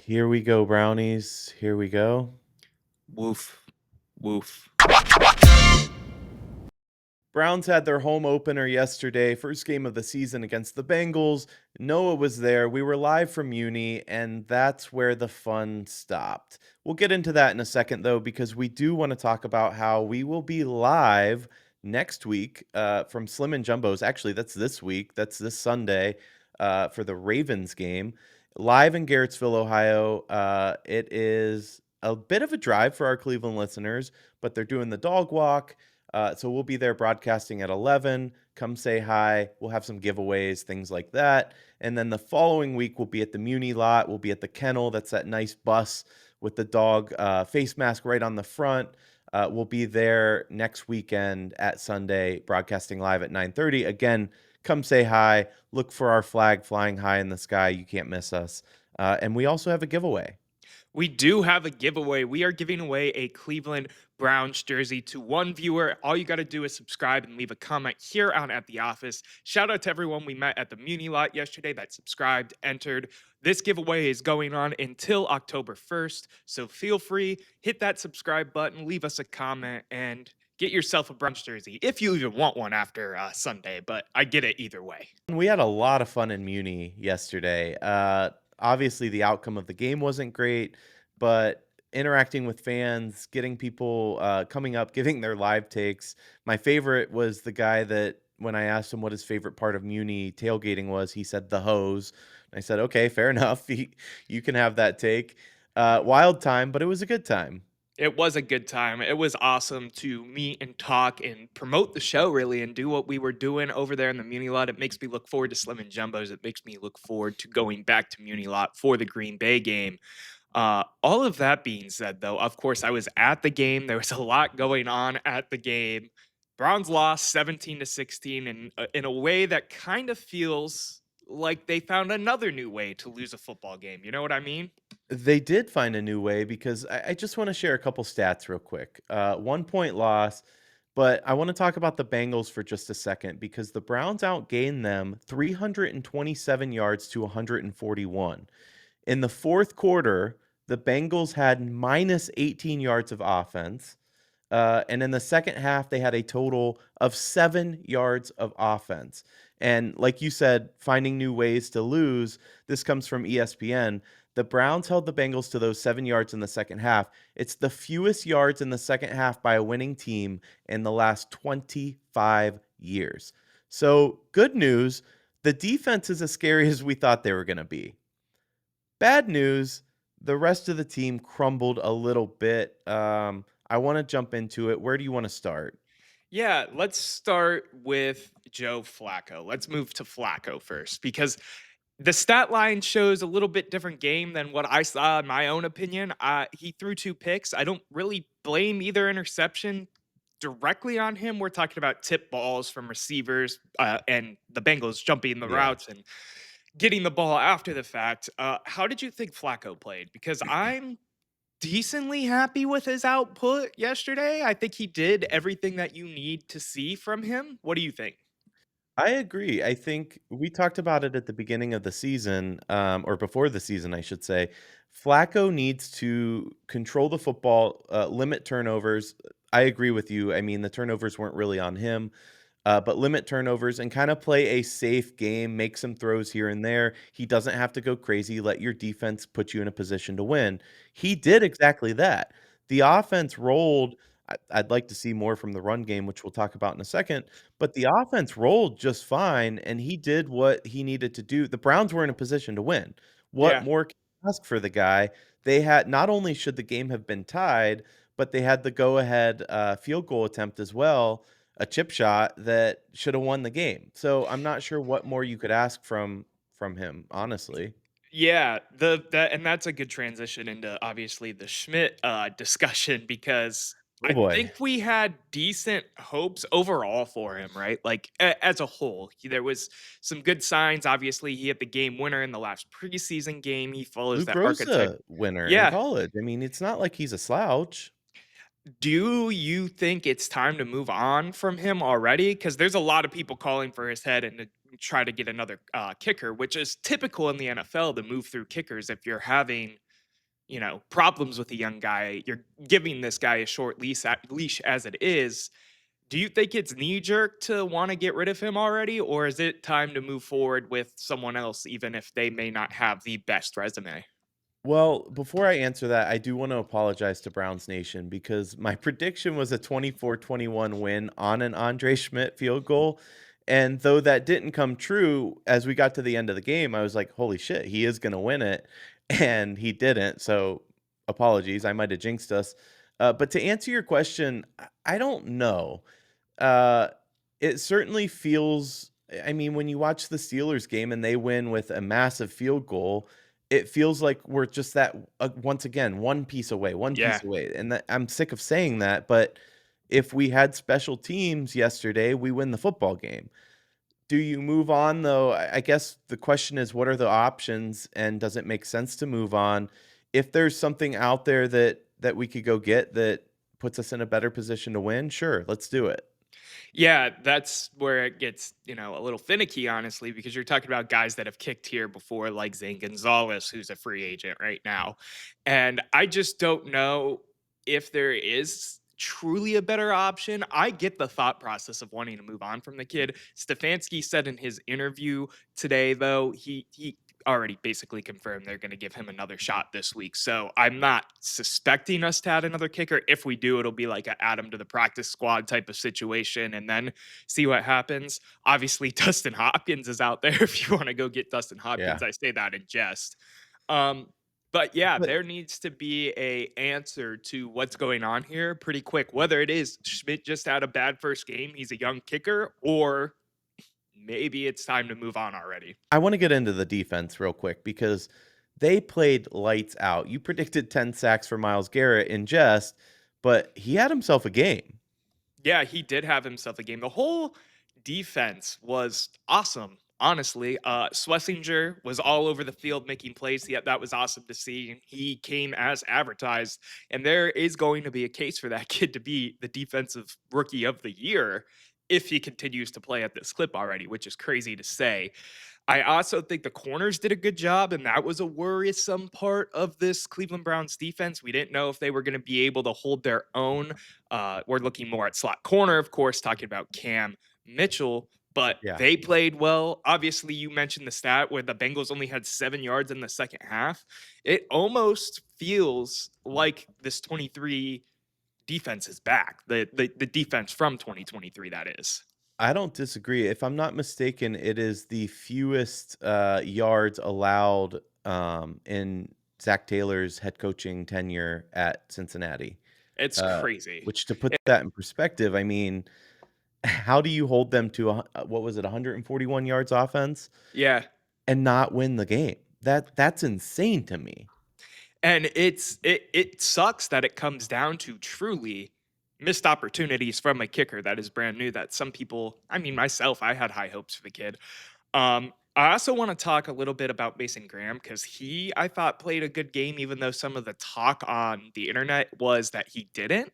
Here we go, brownies. Here we go. Woof. Woof. Browns had their home opener yesterday, first game of the season against the Bengals. Noah was there. We were live from Uni, and that's where the fun stopped. We'll get into that in a second, though, because we do want to talk about how we will be live next week from Slim and Jumbo's. Actually, that's this week. That's this Sunday for the Ravens game. Live in Garrettsville, Ohio. It is a bit of a drive for our Cleveland listeners, but they're doing the dog walk. So we'll be there broadcasting at 11. Come say hi. We'll have some giveaways, things like that. And then the following week, we'll be at the Muni lot. We'll be at the kennel. That's that nice bus with the dog face mask right on the front. We'll be there next weekend at Sunday, broadcasting live at 9:30. Again, come say hi. Look for our flag flying high in the sky. You can't miss us. And we also have a giveaway. We do have a giveaway. We are giving away a Cleveland Browns jersey to one viewer. All you got to do is subscribe and leave a comment here on at the office. Shout out to everyone we met at the Muni lot yesterday that subscribed, entered. This giveaway is going on until October 1st. So feel free, hit that subscribe button, leave us a comment, and get yourself a Browns jersey if you even want one after Sunday. But I get it either way. We had a lot of fun in Muni yesterday. Obviously, the outcome of the game wasn't great, but interacting with fans, getting people coming up, giving their live takes. My favorite was the guy that when I asked him what his favorite part of Muni tailgating was, he said the hose. And I said, okay, fair enough. You can have that take. Wild time, but it was a good time. It was a good time. It was awesome to meet and talk and promote the show, really, and do what we were doing over there in the Muni Lot. It makes me look forward to Slim and Jumbo's. It makes me look forward to going back to Muni Lot for the Green Bay game. All of that being said, though, of course, I was at the game. There was a lot going on at the game. Browns lost 17-16 in a way that kind of feels like they found another new way to lose a football game. You know what I mean? They did find a new way because I just want to share a couple stats real quick. 1 point loss, but I want to talk about the Bengals for just a second because the Browns outgained them 327 yards to 141. In the fourth quarter, the Bengals had minus 18 yards of offense. And in the second half, they had a total of 7 yards of offense. And like you said, finding new ways to lose. This comes from ESPN. The Browns held the Bengals to those 7 yards in the second half. It's the fewest yards in the second half by a winning team in the last 25 years. So, good news, the defense is as scary as we thought they were going to be. Bad news, the rest of the team crumbled a little bit. I want to jump into it. Where do you want to start? Yeah, let's start with Joe Flacco. Let's move to Flacco first because the stat line shows a little bit different game than what I saw in my own opinion. He threw two picks. I don't really blame either interception directly on him. We're talking about tip balls from receivers and the Bengals jumping the Yeah. routes and getting the ball after the fact. How did you think Flacco played? Because I'm decently happy with his output yesterday. I think he did everything that you need to see from him. What do you think? I agree. I think we talked about it at the beginning of the season, or before the season, I should say. Flacco needs to control the football, limit turnovers. I agree with you. I mean, the turnovers weren't really on him, but limit turnovers and kind of play a safe game, make some throws here and there. He doesn't have to go crazy. Let your defense put you in a position to win. He did exactly that. The offense rolled. I'd like to see more from the run game, which we'll talk about in a second. But the offense rolled just fine, and he did what he needed to do. The Browns were in a position to win. What Yeah. more can you ask for the guy? They had not only should the game have been tied, but they had the go-ahead field goal attempt as well, a chip shot that should have won the game. So I'm not sure what more you could ask from him, honestly. Yeah, the that and that's a good transition into obviously the Schmidt discussion because Oh I boy. think we had decent hopes overall for him, right? Like as a whole, there was some good signs. Obviously, he hit the game winner in the last preseason game. He follows Luke that archetype. Rosa winner in Yeah. college. I mean, it's not like he's a slouch. Do you think it's time to move on from him already? Because there's a lot of people calling for his head and to try to get another kicker, which is typical in the NFL to move through kickers if you're having problems with a young guy. You're giving this guy a short leash as it is. Do you think it's knee jerk to want to get rid of him already, or is it time to move forward with someone else, even if they may not have the best resume? Well, before I answer that, I do want to apologize to Browns Nation because my prediction was a 24-21 win on an Andre Schmidt field goal. And though that didn't come true, as we got to the end of the game, I was like, holy shit, he is going to win it. And he didn't. So apologies. I might have jinxed us. But to answer your question, I don't know. Uh, it certainly feels I mean, when you watch the Steelers game and they win with a massive field goal, it feels like we're just that once again, one Yeah. piece away, and that I'm sick of saying that, but if we had special teams yesterday, we win the football game. Do you move on though? I guess the question is what are the options and does it make sense to move on? If there's something out there that we could go get that puts us in a better position to win, sure, let's do it. Yeah, that's where it gets, a little finicky, honestly, because you're talking about guys that have kicked here before, like Zane Gonzalez, who's a free agent right now. And I just don't know if there is truly a better option. I get the thought process of wanting to move on from the kid. Stefanski said in his interview today, though, he already basically confirmed they're going to give him another shot this week. So I'm not suspecting us to add another kicker. If we do, it'll be like a add him to the practice squad type of situation and then see what happens. Obviously, Dustin Hopkins is out there if you want to go get Dustin Yeah. Hopkins. I say that in jest. Um, but yeah, But there needs to be a answer to what's going on here pretty quick. Whether it is Schmidt just had a bad first game, he's a young kicker, or maybe it's time to move on already. I wanna get into the defense real quick because they played lights out. You predicted 10 sacks for Myles Garrett in jest, but he had himself a game. Yeah, he did have himself a game. The whole defense was awesome, honestly. Schlesinger was all over the field making plays. Yeah, that was awesome to see. And he came as advertised. And there is going to be a case for that kid to be the defensive rookie of the year if he continues to play at this clip already, which is crazy to say. I also think the corners did a good job, and that was a worrisome part of this Cleveland Browns defense. We didn't know if they were going to be able to hold their own. We're looking more at slot corner, of course, talking about Cam Mitchell, but Yeah. they played well. Obviously, you mentioned the stat where the Bengals only had 7 yards in the second half. It almost feels like this 23 defense is back. The defense from 2023, that is. I don't disagree. If I'm not mistaken, it is the fewest, yards allowed, in Zach Taylor's head coaching tenure at Cincinnati, It's uh, crazy. which to put that in perspective, I mean, how do you hold them to what was it, 141 yards offense Yeah. and not win the game? That's insane to me. And it sucks that it comes down to truly missed opportunities from a kicker that is brand new that some people, I mean myself, I had high hopes for the kid. I also want to talk a little bit about Mason Graham because he, I thought, played a good game, even though some of the talk on the internet was that he didn't.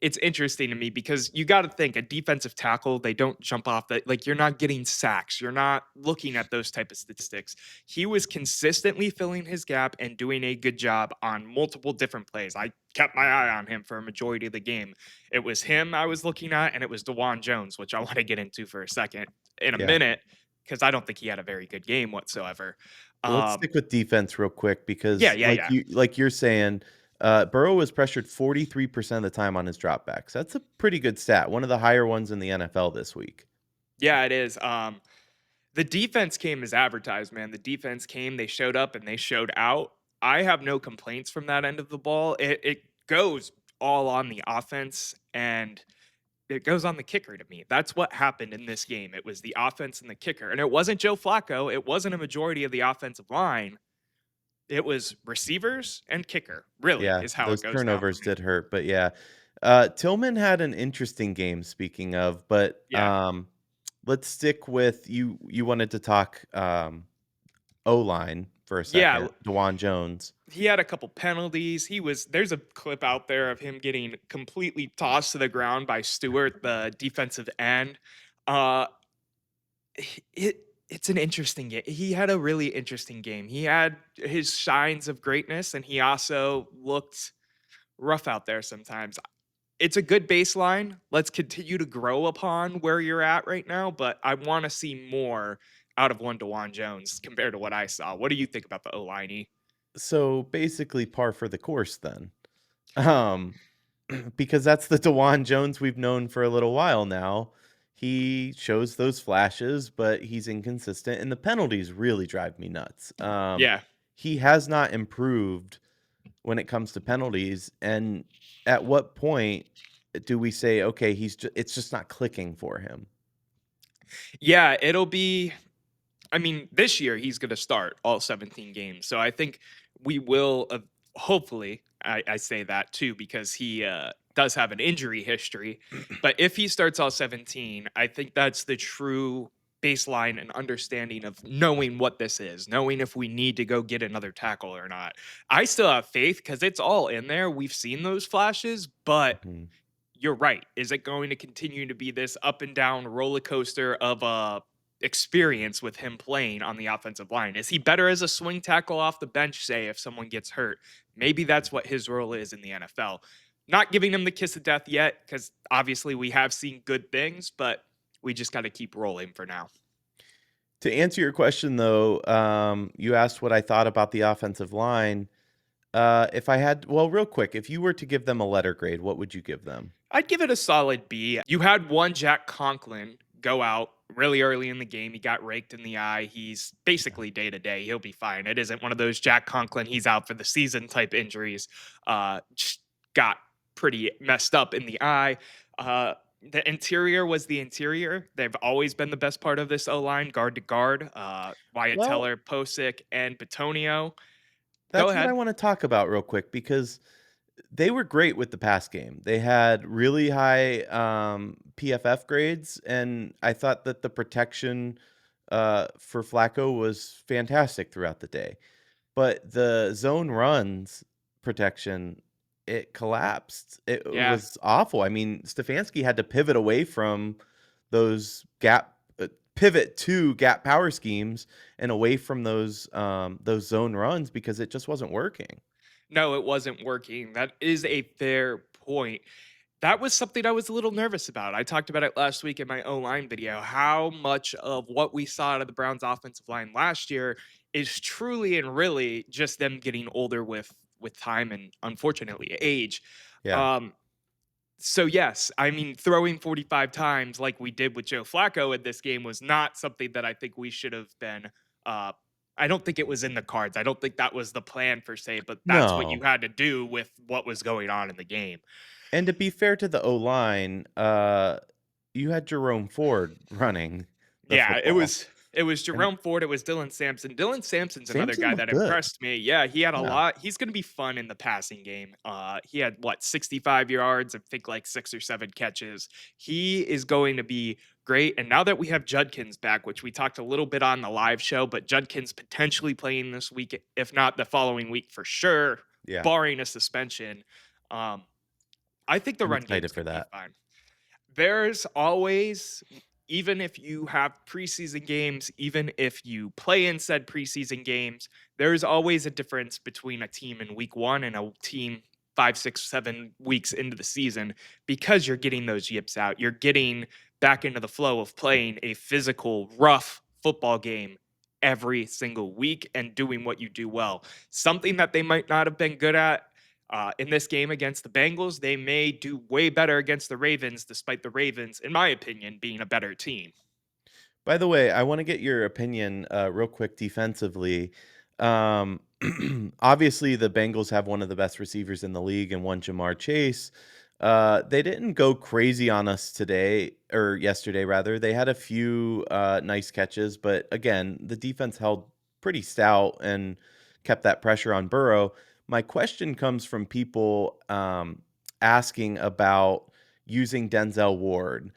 It's interesting to me because you got to think a defensive tackle, they don't jump off that, like you're not getting sacks, you're not looking at those type of statistics. He was consistently filling his gap and doing a good job on multiple different plays. I kept my eye on him for a majority of the game. It was him I was looking at, and it was Dewan Jones, which I want to get into for a second in a Yeah. minute because I don't think he had a very good game whatsoever. Let's Um, stick with defense real quick yeah, because yeah, yeah. like you're saying, Burrow was pressured 43% of the time on his dropbacks. That's a pretty good stat, one of the higher ones in the NFL this week. Yeah, it is. The defense came as advertised, man. The defense came, they showed up, and they showed out. I have no complaints from that end of the ball. It goes all on the offense and it goes on the kicker to me. That's what happened in this game. It was the offense and the kicker. And it wasn't Joe Flacco. It wasn't a majority of the offensive line. It was receivers and kicker, really, Yeah, is how it those goes down for turnovers me. did hurt, but yeah. Tillman had an interesting game, speaking of, but, Yeah. let's stick with you wanted to talk, O-line for a Yeah. second, Dewan Jones. He had a couple penalties. There's a clip out there of him getting completely tossed to the ground by Stewart, the defensive end. Uh it It's an interesting game. He had a really interesting game. He had his shines of greatness, and he also looked rough out there sometimes. It's a good baseline. Let's continue to grow upon where you're at right now, but I wanna see more out of one DeJuan Jones compared to what I saw. What do you think about the O-line? So basically par for the course then. Um, because that's the DeJuan Jones we've known for a little while now. He shows those flashes, but he's inconsistent, and the penalties really drive me nuts. Yeah. He has not improved when it comes to penalties, and at what point do we say, okay, it's just not clicking for him? Yeah, it'll be I mean, this year he's going to start all 17 games. So I think we will, hopefully, I say that too, because he does have an injury history. But if he starts all 17, I think that's the true baseline and understanding of knowing what this is, knowing if we need to go get another tackle or not. I still have faith because it's all in there. We've seen those flashes, but Mhm. you're right. Is it going to continue to be this up and down roller coaster of a experience with him playing on the offensive line? Is he better as a swing tackle off the bench, say, if someone gets hurt? Maybe that's what his role is in the NFL. Not giving him the kiss of death yet, because obviously we have seen good things, but we just got to keep rolling for now. To answer your question, though, you asked what I thought about the offensive line. If I had, well, real quick, if you were to give them a letter grade, what would you give them? I'd give it a solid B. You had one Jack Conklin go out really early in the game. He got raked in the eye. He's basically day to day. He'll be fine. It isn't one of those Jack Conklin, he's out for the season type injuries. Just got pretty messed up in the eye. The interior was the interior. They've always been the best part of this O line, guard to guard. Wyatt Well, Teller, Posick, and Batonio. Go that's what I ahead. want to talk about real quick because they were great with the pass game. They had really high PFF grades, and I thought that the protection for Flacco was fantastic throughout the day. But the zone runs protection, it collapsed. It Yeah. was awful. I mean, Stefanski had to pivot away from those pivot to gap power schemes and away from those zone runs because it just wasn't working. No, it wasn't working. That is a fair point. That was something I was a little nervous about. I talked about it last week in my O-line video, how much of what we saw out of the Browns offensive line last year is truly and really just them getting older with time and unfortunately age. Yeah. Um, so yes, I mean throwing 45 times like we did with Joe Flacco in this game was not something that I think we should have been uh I don't think it was in the cards. I don't think that was the plan per se, but that's what you No. had to do with what was going on in the game. And to be fair to the O-line, you had Jerome Ford running the Yeah, it football. was it was And Jerome Ford, it was Dylan Sampson. Dylan Sampson's another Samson guy looked that good. impressed me. Yeah, he had a Yeah. lot. He's gonna be fun in the passing game. He had what, 65 yards, I think like 6 or 7 catches. He is going to be great. And now that we have Judkins back, which we talked a little bit on the live show, but Judkins potentially playing this week, if not the following week for sure, Yeah. barring a suspension. Um, I think the I'm run excited game's for gonna be that. fine. There's always, even if you have preseason games, even if you play in said preseason games, there's always a difference between a team in week one and a team 5, 6, 7 weeks into the season because you're getting those yips out. You're getting back into the flow of playing a physical, rough football game every single week and doing what you do well. Something that they might not have been good at in this game against the Bengals, they may do way better against the Ravens, despite the Ravens, in my opinion, being a better team. By the way, I want to get your opinion real quick defensively. Um, obviously, the Bengals have one of the best receivers in the league and one Jamar Chase. They didn't go crazy on us today or yesterday, rather. They had a few nice catches, but again, the defense held pretty stout and kept that pressure on Burrow. My question comes from people asking about using Denzel Ward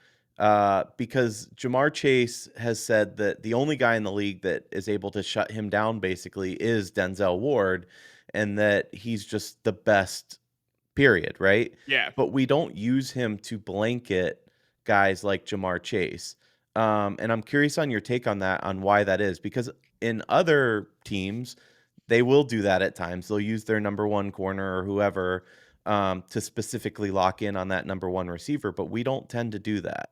because Jamar Chase has said that the only guy in the league that is able to shut him down basically is Denzel Ward, and that he's just the best, period, right? Yeah. But we don't use him to blanket guys like Jamar Chase. And I'm curious on your take on that, on why that is, because in other teams, they will do that at times. They'll use their number one corner or whoever to specifically lock in on that number one receiver, but we don't tend to do that.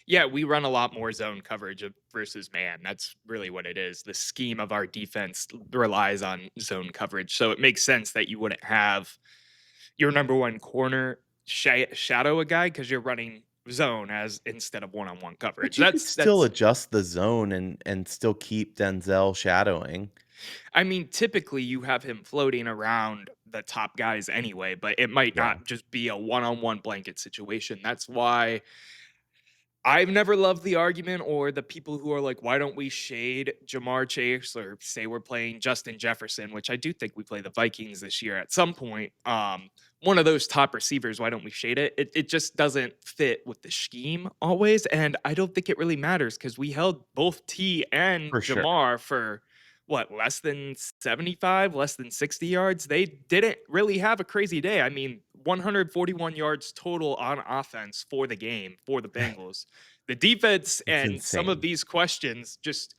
Yeah, we run a lot more zone coverage versus man. That's really what it is. The scheme of our defense relies on zone coverage. So it makes sense that you wouldn't have your number one corner shadow a guy because you're running zone as instead of one-on-one But coverage. you could That's still that's adjust the zone and still keep Denzel shadowing. I mean, typically you have him floating around the top guys anyway, but it might Yeah. not just be a one-on-one blanket situation. That's why I've never loved the argument or the people who are like, why don't we shade Jamar Chase or say we're playing Justin Jefferson, which I do think we play the Vikings this year at some point. One of those top receivers, why don't we shade it? It just doesn't fit with the scheme always. And I don't think it really matters because we held both T and For sure. Jamar for what, less than 75, less than 60 yards. They didn't really have a crazy day. I mean, 141 yards total on offense for the game for the Bengals. The defense It's and some of insane. these questions just,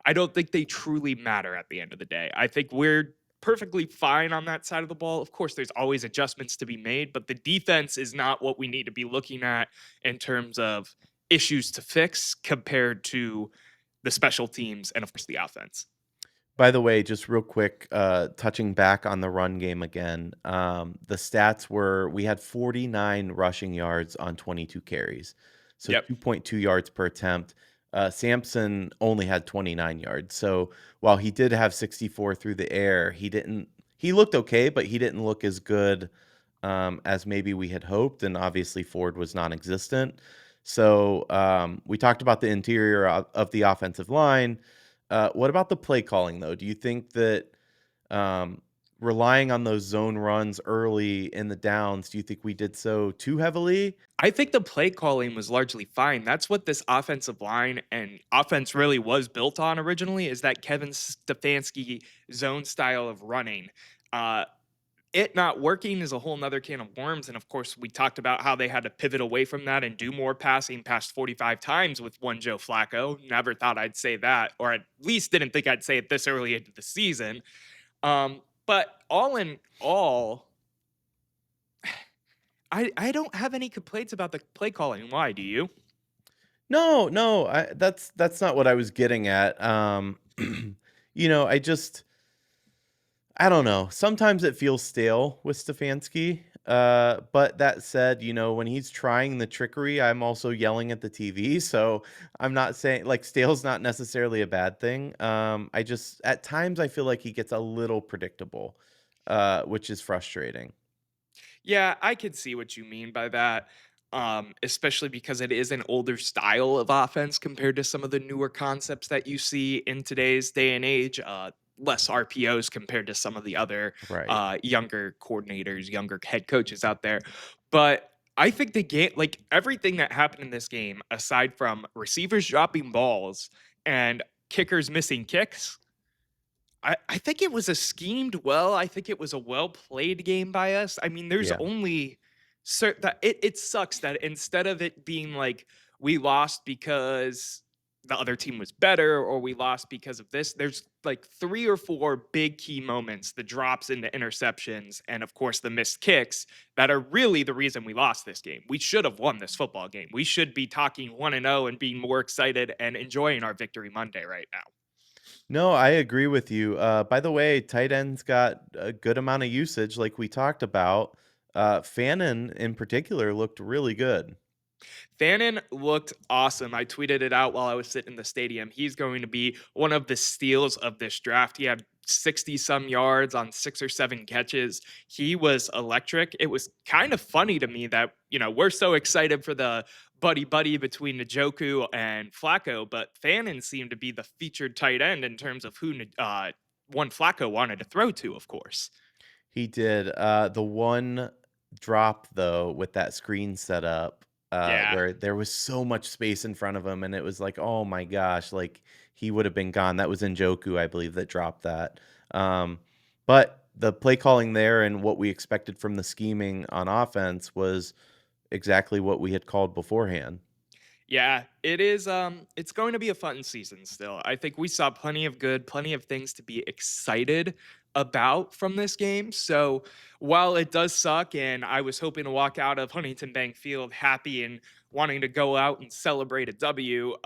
I don't think they truly matter at the end of the day. I think we're perfectly fine on that side of the ball. Of course, there's always adjustments to be made, but the defense is not what we need to be looking at in terms of issues to fix compared to the special teams and, of course, the offense. By the way, just real quick, touching back on the run game again, the stats were we had 49 rushing yards on 22 carries, so Yep. 2.2 yards per attempt. Sampson only had 29 yards. So while he did have 64 through the air, he looked okay, but he didn't look as good as maybe we had hoped. And obviously, Ford was non existent. So we talked about the interior of the offensive line. What about the play calling, though? Do you think that um, relying on those zone runs early in the downs, do you think we did so too heavily? I think the play calling was largely fine. That's what this offensive line and offense really was built on originally, is that Kevin Stefanski zone style of running. Uh, it not working is a whole nother can of worms. And of course, we talked about how they had to pivot away from that and do more passing past 45 times with one Joe Flacco. Never thought I'd say that, or at least didn't think I'd say it this early into the season. But all in all, I don't have any complaints about the play calling. Why do you? No, no, that's not what I was getting at. I don't know. Sometimes it feels stale with Stefanski. But that said, when he's trying the trickery, I'm also yelling at the TV. So I'm not saying like stale's not necessarily a bad thing. I just at times I feel like he gets a little predictable, which is frustrating. Yeah, I could see what you mean by that. Especially because it is an older style of offense compared to some of the newer concepts that you see in today's day and age. Less RPOs compared to some of the other Right. younger coordinators, younger head coaches out there. But I think the game, like everything that happened in this game, aside from receivers dropping balls and kickers missing kicks, I think it was a schemed well. I think it was a well played game by us. I mean, there's Yeah. only that it sucks that instead of it being like we lost because the other team was better or we lost because of this, there's like three or four big key moments, the drops into interceptions, and of course the missed kicks that are really the reason we lost this game. We should have won this football game. We should be talking 1-0 and being more excited and enjoying our victory Monday right now. No, I agree with you. By the way, tight ends got a good amount of usage, like we talked about. Fannin in particular looked really good. Fannin looked awesome. I tweeted it out while I was sitting in the stadium. He's going to be one of the steals of this draft. He had 60 some yards on 6 or 7 catches. He was electric. It was kind of funny to me that, we're so excited for the buddy buddy between Njoku and Flacco, but Fannin seemed to be the featured tight end in terms of who one Flacco wanted to throw to, of course. He did. The one drop though with that screen setup, Yeah. where there was so much space in front of him, and it was like, oh my gosh, like he would have been gone. That was Njoku, I believe, that dropped that. But the play calling there and what we expected from the scheming on offense was exactly what we had called beforehand. Yeah, it is. It's going to be a fun season still. I think we saw plenty of good, plenty of things to be excited about from this game. So while it does suck, and I was hoping to walk out of Huntington Bank Field happy and wanting to go out and celebrate a W,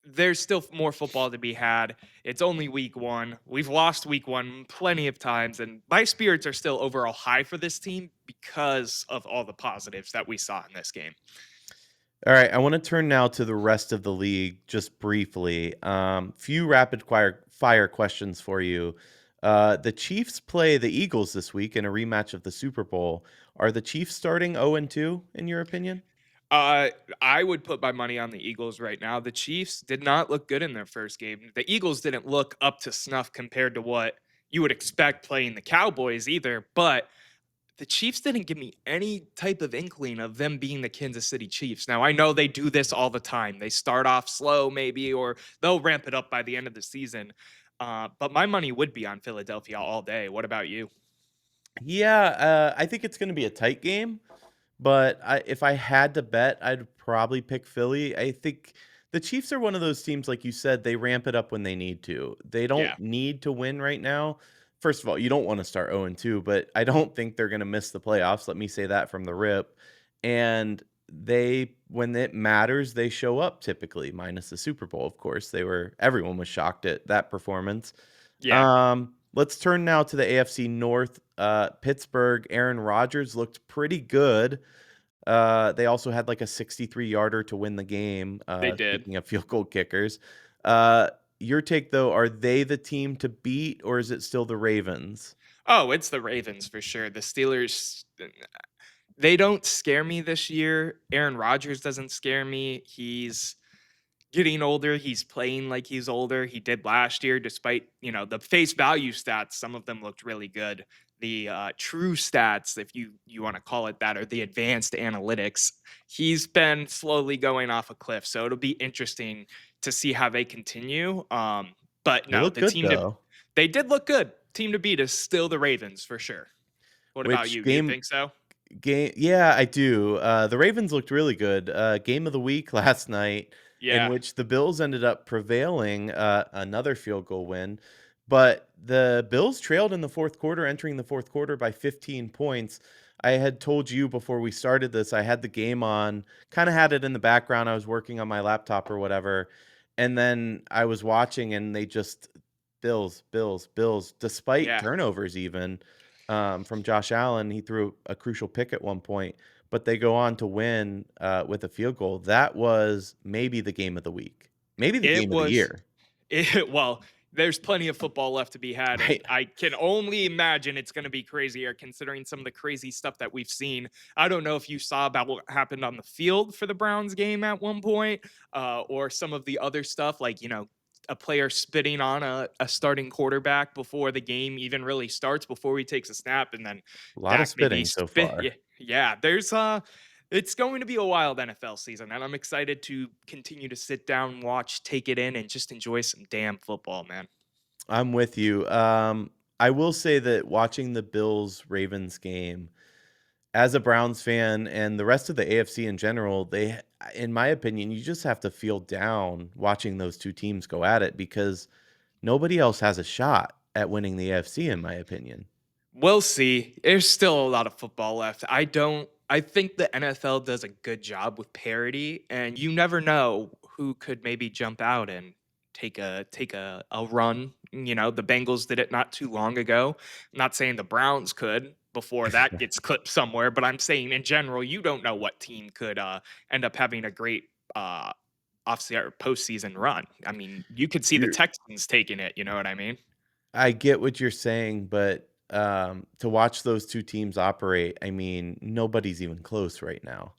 there's still more football to be had. It's only week one. We've lost week one plenty of times, and my spirits are still overall high for this team because of all the positives that we saw in this game. All right, I want to turn now to the rest of the league just briefly. Few rapid fire questions for you. The Chiefs play the Eagles this week in a rematch of the Super Bowl. Are the Chiefs starting 0 and 2 in your opinion? Uh, I would put my money on the Eagles right now. The Chiefs did not look good in their first game. The Eagles didn't look up to snuff compared to what you would expect playing the Cowboys either, but the Chiefs didn't give me any type of inkling of them being the Kansas City Chiefs. Now, I know they do this all the time. They start off slow, maybe, or they'll ramp it up by the end of the season. But my money would be on Philadelphia all day. What about you? Yeah, I think it's going to be a tight game. But if I had to bet, I'd probably pick Philly. I think the Chiefs are one of those teams, like you said, they ramp it up when they need to. They don't Yeah, need to win right now. First of all, you don't want to start 0 and 2, but I don't think they're going to miss the playoffs. Let me say that from the rip. And when it matters, they show up typically, minus the Super Bowl, of course. Everyone was shocked at that performance. yeah, Let's turn now to the AFC North. Pittsburgh, Aaron Rodgers looked pretty good. They also had like a 63-yarder to win the game, they did. speaking of field goal kickers. Uh, your take, though, are they the team to beat, or is it still the Ravens? Oh, it's the Ravens for sure. The Steelers, they don't scare me this year. Aaron Rodgers doesn't scare me. He's getting older. He's playing like he's older. He did last year, despite, the face value stats. Some of them looked really good. The true stats, if you want to call it that, or the advanced analytics, he's been slowly going off a cliff. So it'll be interesting to see how they continue. But They no, look good, though. they did look good. Team to beat is still the Ravens for sure. What about Which you? Do you think so? Yeah, I do. The Ravens looked really good. Game of the week last night, in Yeah, which the Bills ended up prevailing, another field goal win. But the Bills trailed in the fourth quarter, entering the fourth quarter by 15 points. I had told you before we started this, I had the game on, kind of had it in the background. I was working on my laptop or whatever. And then I was watching, and they just Bills, Bills, Bills, despite yeah. turnovers, even from Josh Allen. He threw a crucial pick at one point, but they go on to win with a field goal. That was maybe the game of the week, maybe the It game of the was year, well, there's plenty of football left to be had, and right? I can only imagine it's gonna be crazier considering some of the crazy stuff that we've seen. I don't know if you saw about what happened on the field for the Browns game at one point, or some of the other stuff like, a player spitting on a starting quarterback before the game even really starts, before he takes a snap, and then A lot of Dak maybe spitting so spit far. yeah, it's going to be a wild NFL season, and I'm excited to continue to sit down, watch, take it in, and just enjoy some damn football, man. I'm with you. I will say that watching the Bills Ravens game as a Browns fan and the rest of the AFC in general, in my opinion, you just have to feel down watching those two teams go at it because nobody else has a shot at winning the AFC, in my opinion. We'll see. There's still a lot of football left. I think the NFL does a good job with parity, and you never know who could maybe jump out and take a run. The Bengals did it not too long ago. I'm not saying the Browns could before that gets clipped somewhere, but I'm saying in general, you don't know what team could end up having a great uh or postseason run. I mean, you could see the You're Texans taking it, you know what I mean? I get what you're saying, but, to watch those 2 teams operate, I mean, nobody's even close right now.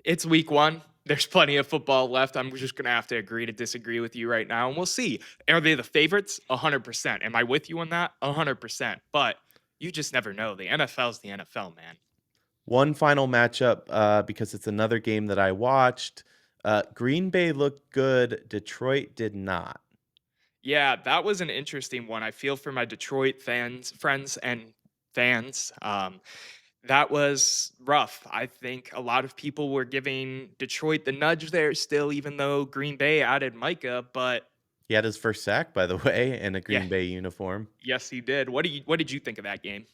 It's week one. There's plenty of football left. I'm just going to have to agree to disagree with you right now, and we'll see. Are they the favorites? 100%. Am I with you on that? 100%. But you just never know. The NFL's the NFL, man. One final matchup, because it's another game that I watched, Green Bay looked good, Detroit did not. Yeah, that was an interesting one. I feel for my Detroit fans, friends, and fans. That was rough. I think a lot of people were giving Detroit the nudge there still, even though Green Bay added Micah, but He had his first sack, by the way, in a yeah, Green Bay uniform. yes, he did. What did you think of that game?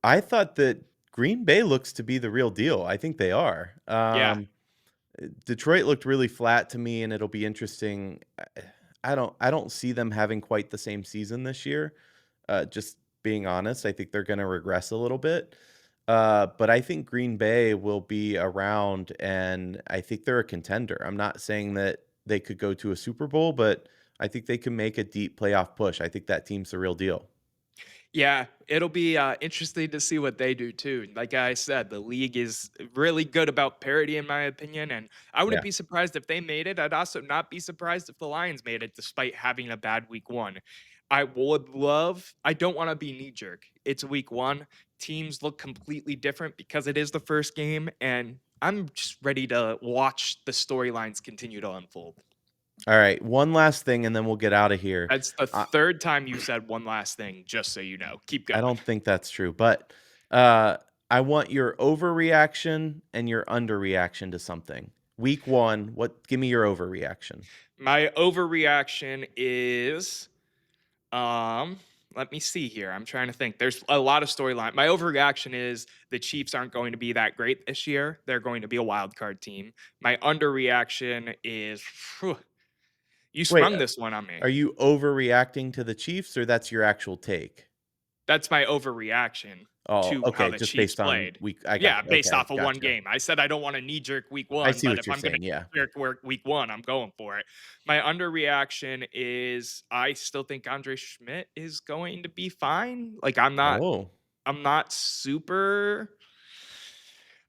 I thought that Green Bay looks to be the real deal. I think they are. Yeah. Detroit looked really flat to me, and it'll be interesting. I don't see them having quite the same season this year. Just being honest, I think they're going to regress a little bit. But I think Green Bay will be around, and I think they're a contender. I'm not saying that they could go to a Super Bowl, but I think they can make a deep playoff push. I think that team's the real deal. Yeah, it'll be interesting to see what they do too. Like I said, the league is really good about parity, in my opinion, and I wouldn't Yeah. be surprised if they made it. I'd also not be surprised if the Lions made it, despite having a bad week one. I would love. I don't want to be knee jerk. It's week one. Teams look completely different because it is the first game, and I'm just ready to watch the storylines continue to unfold. All right. One last thing, and then we'll get out of here. That's the third time you said one last thing, just so you know. Keep I going. don't think that's true, but, uh, I want your overreaction and your underreaction to something. Week 1, what give me your overreaction. My overreaction is um let me see here. I'm trying to think. There's a lot of storyline. My overreaction is the Chiefs aren't going to be that great this year. They're going to be a wild card team. My underreaction is phew, you Wait, sprung this one on me. are you overreacting to the Chiefs, or that's your actual take? That's my overreaction Oh, to how okay, the just Chiefs based on played. week I Yeah, gotcha, based okay, off of one gotcha. game. I said I don't want to knee jerk week I one, see but what if you're I'm gonna saying, yeah. jerk work week one, I'm going for it. My underreaction is I still think Andre Schmidt is going to be fine. Like Oh, I'm not super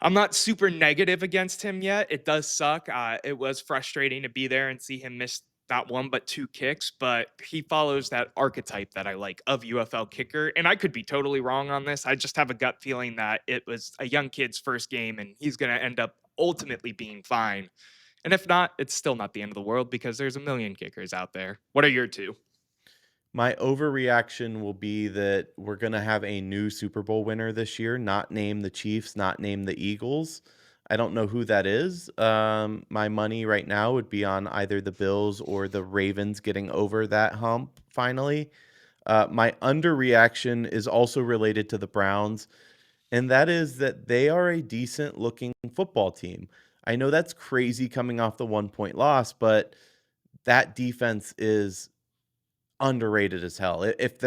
I'm not super negative against him yet. It does suck. It was frustrating to be there and see him miss not one but two kicks, but he follows that archetype that I like of UFL kicker. And I could be totally wrong on this. I just have a gut feeling that it was a young kid's first game and he's going to end up ultimately being fine. And if not, it's still not the end of the world because there's a million kickers out there. What are your two? my overreaction will be that we're gonna have a new Super Bowl winner this year, not name the Chiefs, not name the Eagles. I don't know who that is. My money right now would be on either the Bills or the Ravens getting over that hump finally. My underreaction is also related to the Browns, and that is that they are a decent looking football team. I know that's crazy coming off the 1 point loss, but that defense is underrated as hell. If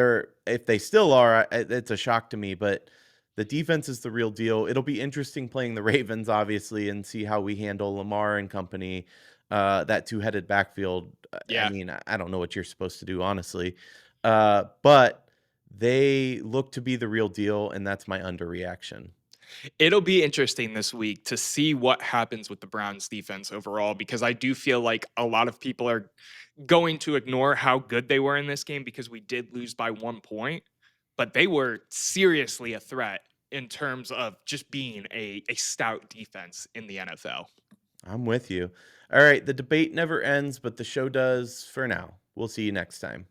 they still are, it's a shock to me, but the defense is the real deal. It'll be interesting playing the Ravens, obviously, and see how we handle Lamar and company. That two-headed backfield. I Yeah. mean, I don't know what you're supposed to do, honestly. But they look to be the real deal, and that's my underreaction. It'll be interesting this week to see what happens with the Browns defense overall because I do feel like a lot of people are going to ignore how good they were in this game because we did lose by 1 point, but they were seriously a threat in terms of just being a stout defense in the NFL. I'm with you. All right, the debate never ends, but the show does for now. We'll see you next time.